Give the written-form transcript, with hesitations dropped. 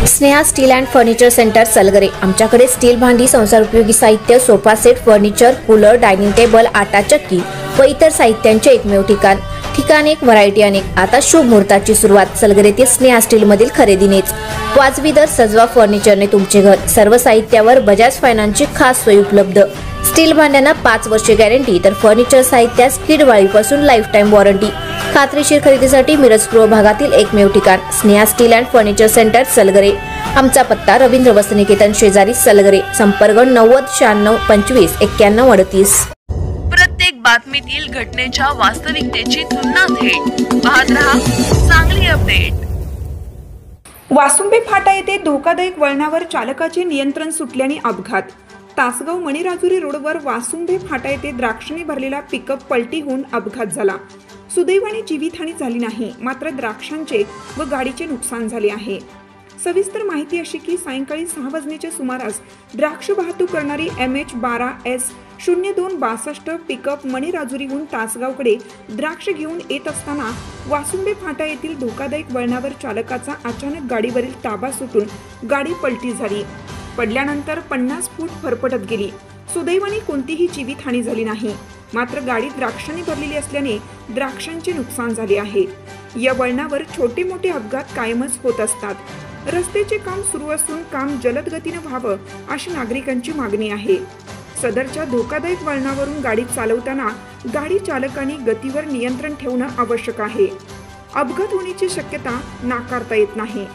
Sneha steel and furniture centre Salgare. आमच्याकडे steel भांडी, संसार उपयोगी साहित्य, sofa set, furniture, cooler, dining table, आटा चक्की व इतर साहित्यांचे एकमेव ठिकाण एक, व्हरायटी अनेक। आता शुभ मुहूर्ताची सुरुवात सलगरेतील स्नेहा स्टील मधील खरेदीनेच। वाजवी दर, सजवा फर्निचरने तुमचे घर। सर्व साहित्यावर बजाज फायनान्सची खास सोय उपलब्ध। स्टील भांड्यांना 5 वर्षे गॅरंटी, तर फर्निचर साहित्यास किडवाळीपासून लाईफ टाइम वॉरंटी। खात्रीशीर खरेदीसाठी मिरज पूर्व भागातील एकमेव ठिकाण Sneha steel and furniture centre Salgare. आमचा पत्ता रवींद्र वस्त्रनिकेतन शेजारी सलगरे। संपर्क 90 96 25 91 38। प्रत्येक बातमीतील घटनेच्या वास्तविकतेची तुलना थेट पाहत रहा चांगली अपडेट। वासुंबे फाटा येथे धोकादायक वळणावर चालकाचे नियंत्रण सुटल्याने अपघात। तासगाव मणिराजुरी रोडवर वासुंबे फाटा येथे द्राक्षाने भरलेला पिकअप पलटी होऊन अपघात झाला। सुदैवाने जीवितहानी झाली नाही, मात्र द्राक्षांचे व गाडीचे नुकसान झाले आहे। सविस्तर माहिती अशी की सायंकाळी 6 वाजण्याच्या सुमारास द्राक्ष वाहतूक करणारी MH12S0262 पिकअप मणिराजुरीहून तासगावकडे द्राक्ष घेऊन येत असताना वासुंबे फाटा येथील धोकादायक वळणावर चालकाचा अचानक गाडीवरील ताबा सुटून गाडी पलटी झाली। पडल्यानंतर 50 फूट फरफटत गेली। सुदैवाने कोणतीही जीवितहानी झाली नाही, मात्र गाडी द्राक्षाने भरलेली असल्याने द्राक्षांचे नुकसान झाले आहे। या वळणावर छोटे मोठे अपघात कायमच होत असतात। रस्त्याचे काम सुरू असून काम जलद गतीने व्हावं अशी नागरिकांची मागणी आहे। सदरच्या धोकादायक वळणावरून गाडी चालवताना गाडी चालकाने गतीवर नियंत्रण ठेवणे आवश्यक आहे। अपघात होण्याची शक्यता नाकारता येत नाही।